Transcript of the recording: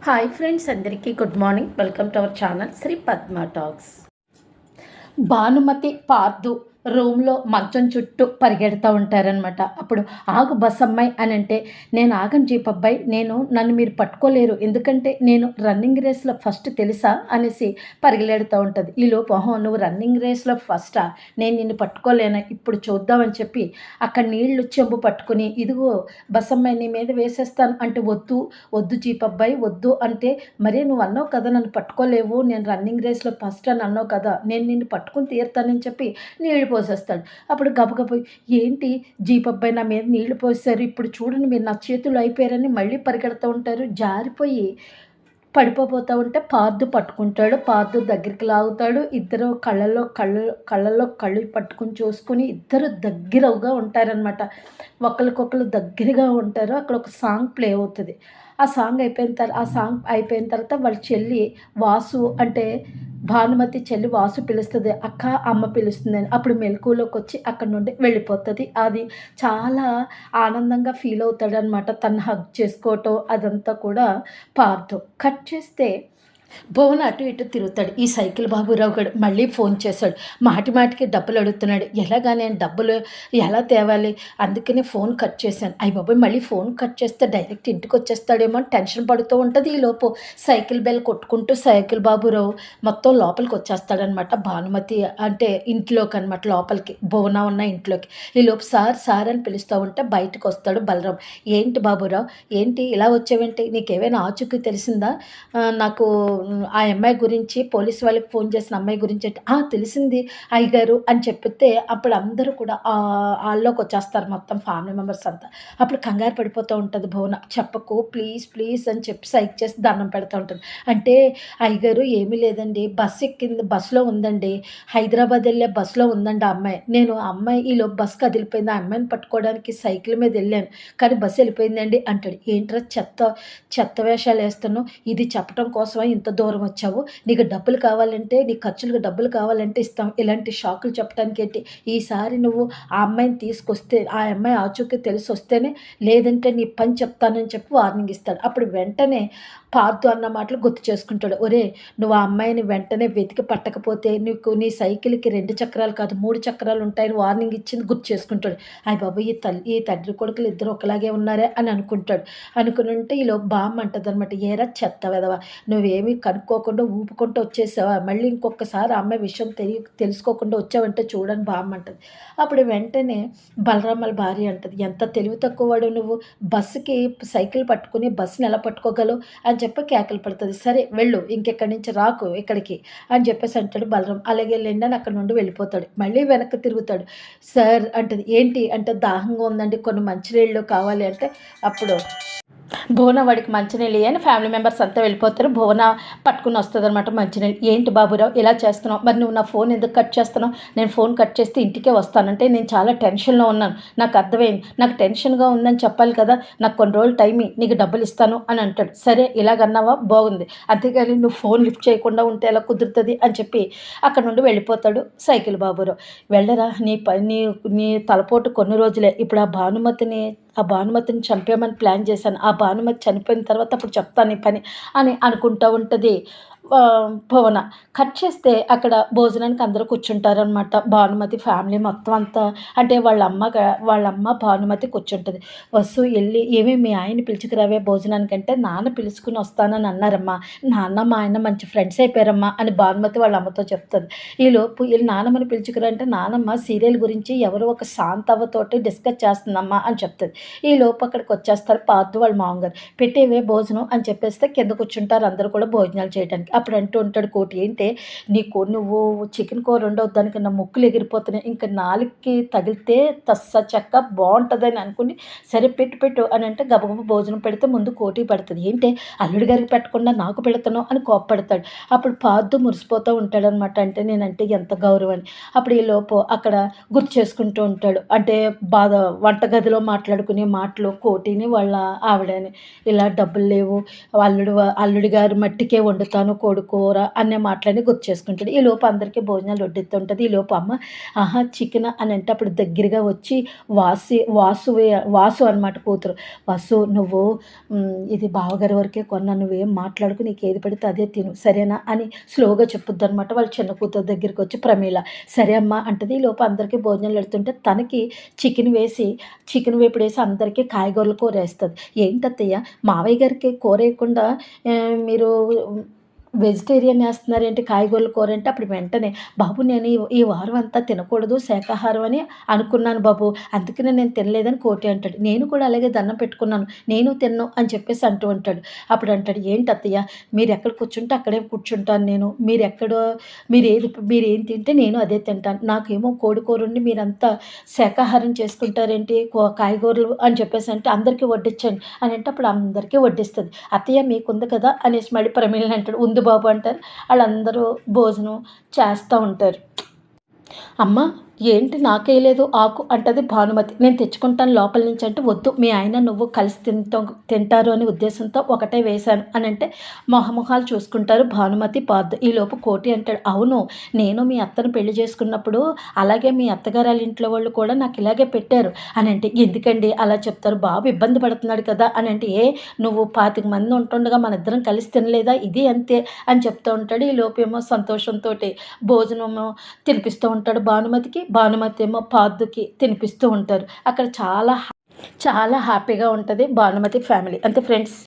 Hi friends, అందరికీ good morning. Welcome to our channel Shri Padma talks. Bhanumathi పార్దు రూమ్లో మంచం చుట్టూ పరిగెడుతూ ఉంటారనమాట. అప్పుడు ఆగు బస్సమ్మాయి అని అంటే, నేను ఆగను జీపబ్బాయి, నన్ను మీరు పట్టుకోలేరు, ఎందుకంటే నేను రన్నింగ్ రేస్లో ఫస్ట్ తెలుసా అనేసి పరిగెడుతూ ఉంటుంది. ఈలోపు నువ్వు రన్నింగ్ రేస్లో ఫస్టా, నేను నిన్ను పట్టుకోలేనా, ఇప్పుడు చూద్దామని చెప్పి అక్కడ నీళ్లు చెంబు పట్టుకుని, ఇదిగో బస్సమ్మాయి నీ మీద వేసేస్తాను అంటే, వద్దు వద్దు జీపబ్బాయి వద్దు అంటే, మరే నువ్వు అన్నావు కదా నన్ను పట్టుకోలేవు, నేను రన్నింగ్ రేస్లో ఫస్ట్ అని అన్నావు కదా, నేను నిన్ను పట్టుకుని తీరుతానని చెప్పి నీళ్లు పోసేస్తాడు. అప్పుడు గబగబా ఏంటి జీపబ్బాయి నా మీద నీళ్లు పోసారు, ఇప్పుడు చూడండి మీరు నా చేతులు అయిపోయారని మళ్ళీ పరిగెడుతూ ఉంటారు. జారిపోయి పడిపోతూ ఉంటే పార్దు పట్టుకుంటాడు. పార్దు దగ్గరికి లాగుతాడు. ఇద్దరు కళ్ళల్లో కళ్ళు పట్టుకుని చూసుకుని ఇద్దరు దగ్గరగా ఉంటారనమాట. ఒకరికొకరు దగ్గరగా ఉంటారు. అక్కడ ఒక సాంగ్ ప్లే అవుతుంది. ఆ సాంగ్ అయిపోయిన తర్వాత వాళ్ళ చెల్లి వాసు అంటే భానుమతి చెల్లి వాసు పిలుస్తుంది, అక్క అమ్మ పిలుస్తుందని. అప్పుడు మెలకువలోకి వచ్చి అక్కడి నుండి వెళ్ళిపోతుంది. అది చాలా ఆనందంగా ఫీల్ అవుతాడనమాట. తను హగ్ చేసుకోవటం అదంతా కూడా పార్దు. కట్ చేస్తే భువన్ అటు ఇటు తిరుగుతాడు. ఈ సైకిల్ బాబురావు గడు మళ్ళీ ఫోన్ చేశాడు. మాటికి డబ్బులు అడుగుతున్నాడు. ఎలాగా నేను డబ్బులు ఎలా తేవాలి, అందుకనే ఫోన్ కట్ చేశాను. అయ్య బాబోయ్, మళ్ళీ ఫోన్ కట్ చేస్తే డైరెక్ట్ ఇంటికి వచ్చేస్తాడేమో అని టెన్షన్ పడుతూ ఉంటుంది. ఈలోపు సైకిల్ బెల్ కొట్టుకుంటూ సైకిల్ బాబురావు మొత్తం లోపలికి వచ్చేస్తాడనమాట. భానుమతి అంటే ఇంట్లోకి అనమాట, లోపలికి భువన ఉన్న ఇంట్లోకి. ఈలోపు సార్ సార్ అని పిలుస్తూ ఉంటే బయటకు వస్తాడు బలరాం. ఏంటి బాబురావు, ఏంటి ఇలా వచ్చావేంటి, నీకేమైనా ఆచూకీ తెలిసిందా, నాకు ఆ అమ్మాయి గురించి పోలీసు వాళ్ళకి ఫోన్ చేసిన అమ్మాయి గురించి అంటే, తెలిసింది అయ్యగారు అని చెప్పితే అప్పుడు అందరూ కూడా హాల్లోకి వచ్చేస్తారు మొత్తం ఫ్యామిలీ మెంబర్స్ అంతా. అప్పుడు కంగారు పడిపోతూ ఉంటుంది భువన. చెప్పకు ప్లీజ్ ప్లీజ్ అని చెప్పి సైక్ చేసి దండం పెడుతూ ఉంటుంది. అంటే అయ్యగారు ఏమీ లేదండి, బస్సులో ఉందండి, హైదరాబాద్ వెళ్ళే బస్సులో ఉందండి ఆ అమ్మాయి. నేను ఆ అమ్మాయి ఈలోపు బస్సు కదిలిపోయింది, ఆ అమ్మాయిని పట్టుకోవడానికి సైకిల్ మీద వెళ్ళాను, కానీ బస్సు వెళ్ళిపోయిందండి అంటాడు. ఏంట్రా చెత్త చెత్త వేషాలు వేస్తున్నావు, ఇది చెప్పడం కోసమే ఇంత దూరం వచ్చావు, నీకు డబ్బులు కావాలంటే నీ ఖర్చులకు డబ్బులు కావాలంటే ఇస్తాం, ఇలాంటి షాకులు చెప్పడానికి ఏంటి, ఈసారి నువ్వు ఆ అమ్మాయిని తీసుకొస్తే ఆ అమ్మాయి ఆచూకీ తెలిసి వస్తేనే, లేదంటే నీ పని చెప్తానని చెప్పి వార్నింగ్ ఇస్తాడు. అప్పుడు వెంటనే పార్దు అన్న మాటలు గుర్తు చేసుకుంటాడు. ఒరే, నువ్వు ఆ అమ్మాయిని వెంటనే వెతికి పట్టకపోతే నీ సైకిల్కి 2 చక్రాలు కాదు 3 చక్రాలు ఉంటాయని వార్నింగ్ ఇచ్చింది గుర్తు చేసుకుంటాడు. అయ్య బాబు, ఈ తండ్రి కొడుకులు ఇద్దరు ఒకలాగే ఉన్నారే అని అనుకుంటాడు. అనుకుని ఉంటే ఈలోపు బామ్మ అంటదనమాట, ఏరా చెత్త వెదవా, నువ్వేమీ కనుక్కోకుండా ఊపుకుంటూ వచ్చేసావా, మళ్ళీ ఇంకొకసారి ఆ అమ్మాయి విషయం తెలుసుకోకుండా వచ్చావంటే చూడని బామ్మ అంటది. అప్పుడు వెంటనే బలరామల భార్య అంటది, ఎంత తెలివి తక్కువ వాడు నువ్వు, బస్సుకి సైకిల్ పట్టుకుని బస్సుని ఎలా పట్టుకోగలవు అని చెప్పి కేకలు పడుతుంది. సరే వెళ్ళు, ఇంకెక్కడి నుంచి రాకు ఇక్కడికి అని చెప్పేసి అంటాడు బలరాం. అలాగే వెళ్ళండి అని అక్కడ నుండి వెళ్ళిపోతాడు. మళ్ళీ వెనక్కి తిరుగుతాడు. సార్ అంటది, ఏంటి అంటే, దాహంగా ఉందండి, కొన్ని మంచినీళ్ళు కావాలి అంటే, అప్పుడు భువన వాడికి మంచినీళ్ళు అని ఫ్యామిలీ మెంబర్స్ అంతా వెళ్ళిపోతారు. భువన పట్టుకుని వస్తుంది అనమాట మంచినీళ్ళు. ఏంటి బాబురావు ఇలా చేస్తున్నావు, మరి నువ్వు నా ఫోన్ ఎందుకు కట్ చేస్తున్నావు, నేను ఫోన్ కట్ చేస్తే ఇంటికే వస్తానంటే నేను చాలా టెన్షన్లో ఉన్నాను, నాకు అర్థమైంది, నాకు టెన్షన్గా ఉందని చెప్పాలి కదా, నాకు కొన్ని రోజులు టైం నీకు డబ్బులు ఇస్తాను అని అంటాడు. సరే ఇలాగన్నావా బాగుంది, అంతేగాని నువ్వు ఫోన్ లిఫ్ట్ చేయకుండా ఉంటే ఎలా కుదురుతుంది అని చెప్పి అక్కడ నుండి వెళ్ళిపోతాడు సైకిల్ బాబురావు. వెళ్ళరా, నీ తలపోటు కొన్ని రోజులే, ఇప్పుడు ఆ భానుమతిని చంపేయమని ప్లాన్ చేశాను, ఆ భానుమతి చనిపోయిన తర్వాత అప్పుడు చెప్తాను ఈ పని అని అనుకుంటూ ఉంటుంది భువన. కట్ చేస్తే అక్కడ భోజనానికి అందరూ కూర్చుంటారనమాట. భానుమతి ఫ్యామిలీ మొత్తం అంతా, అంటే వాళ్ళమ్మ భానుమతి కూర్చుంటుంది. వసు వెళ్ళి, ఏమి మీ ఆయన్ని పిలుచుకురావే భోజనానికంటే, నాన్న పిలుచుకుని వస్తానని అన్నారమ్మా, నాన్న మా ఆయన మంచి ఫ్రెండ్స్ అయిపోయారమ్మా అని భానుమతి వాళ్ళ అమ్మతో చెప్తుంది. ఈలోపు వీళ్ళు నాన్నమ్మని పిలుచుకురా అంటే, నానమ్మ సీరియల్ గురించి ఎవరో ఒక శాంతవ్వతోటి డిస్కస్ చేస్తుందమ్మా అని చెప్తుంది. ఈలోపు అక్కడికి వచ్చేస్తారు పార్దు వాళ్ళ మామగారు. పెట్టేవే భోజనం అని చెప్పేస్తే కింద కూర్చుంటారు అందరూ కూడా భోజనాలు చేయడానికి. అప్పుడు అంటూ ఉంటాడు కోటి, ఏంటే నువ్వు చికెన్ కూర ఉండవు, దానికి నా ముక్కులు ఎగిరిపోతున్నాయి, ఇంకా నాలుగుకి తగిలితే చెక్క బాగుంటుందని అనుకుని, సరే పెట్టు అని అంటే గబగబ భోజనం పెడితే ముందు కోటి పెడుతుంది. ఏంటే అల్లుడి గారికి పెట్టకుండా నాకు పెడతాను అని కోప్పడతాడు. అప్పుడు పార్దు మురిసిపోతూ ఉంటాడనమాట. అంటే నేనంటే ఎంత గౌరవం అని. అప్పుడు ఈ లోపు అక్కడ గుర్తు చేసుకుంటూ ఉంటాడు. అంటే వంటగదిలో మాట్లాడుకునే మాటలు కోటిని వాళ్ళ ఆవిడని, ఇలా డబ్బులు లేవు, అల్లుడి గారు మట్టికే వండుతాను కోడికూర అనే మాటలన్నీ గుర్తు చేసుకుంటాడు. ఈ లోపు అందరికీ భోజనాలు వడ్డిస్తుంటది. ఈ లోపు అమ్మ ఆహా! చికెనా అని అంటే అప్పుడు దగ్గరగా వచ్చి వాసు అనమాట కూతురు. వాసు నువ్వు ఇది బావగారి వరకే కొన్నా. నువ్వేం మాట్లాడకు. నీకేది పడితే అదే తిను. సరేనా? అని స్లోగా చెప్పుద్దనమాట. వాళ్ళ చిన్న కూతురు దగ్గరికొచ్చి ప్రమీల. సరే అమ్మా అంటది. ఈలోపు అందరికీ భోజనాలు ఎడుతుంటే తనకి చికెన్ వేపుడేసి అందరికీ కాయగూరల కూరేస్తది. ఏంటత్తయ్య మావయ్య గారికి కూరేయకుండా మీరు వెజిటేరియన్ ఏస్తున్నారేంటి కాయగూరల కూర అంటే అప్పుడు వెంటనే బాబు నేను ఈ వారం అంతా తినకూడదు శాకాహారం అని అనుకున్నాను బాబు. అందుకనే నేను తినలేదని కోటి అంటాడు. నేను కూడా అలాగే దండం పెట్టుకున్నాను. నేను తినను అని చెప్పేసి అంటూ ఉంటాడు. అప్పుడు అంటాడు ఏంటి అత్తయ్య మీరెక్కడ కూర్చుంటే అక్కడే కూర్చుంటాను నేను. మీరేం తింటే నేను అదే తింటాను. నాకేమో కోడి కూర వండి మీరంతా శాకాహారం చేసుకుంటారేంటి కాయగూరలు అని చెప్పేసి అంటే అందరికీ వడ్డించండి అని అంటే అప్పుడు అందరికీ వడ్డిస్తది. అత్తయ్య మీకుంది కదా అనేసి మళ్ళీ ప్రమీలని అంటాడు. ఉంది బాబు అంటారు. ఆళ్ళందరూ భోజనం చేస్తా ఉంటారు. అమ్మ ఏంటి నాకేయలేదు ఆకు అంటది భానుమతి. నేను తెచ్చుకుంటాను లోపల నుంచి అంటే వద్దు మీ ఆయన నువ్వు కలిసి తింటారు అనే ఉద్దేశంతో ఒకటే వేశాను అని అంటే మొహమొహాలు చూసుకుంటారు భానుమతి పార్థు. ఈలోపు కోటి అంటాడు అవును నేను మీ అత్తను పెళ్లి చేసుకున్నప్పుడు అలాగే మీ అత్తగారు వాళ్ళ ఇంట్లో వాళ్ళు కూడా నాకు ఇలాగే పెట్టారు అని అంటే ఎందుకండి అలా చెప్తారు బాబు ఇబ్బంది పడుతున్నాడు కదా అని అంటే నువ్వు 25 మంది ఉంటుండగా మన ఇద్దరం కలిసి తినలేదా ఇది అంతే అని చెప్తూ ఉంటాడు. ఈలోపు ఏమో సంతోషంతో భోజనము తినిపిస్తూ ఉంటాడు భానుమతికి. భానుమతి ఏమో పార్థుకి తినిపిస్తూ ఉంటారు. అక్కడ చాలా చాలా హ్యాపీగా ఉంటుంది భానుమతి ఫ్యామిలీ. అంతే ఫ్రెండ్స్.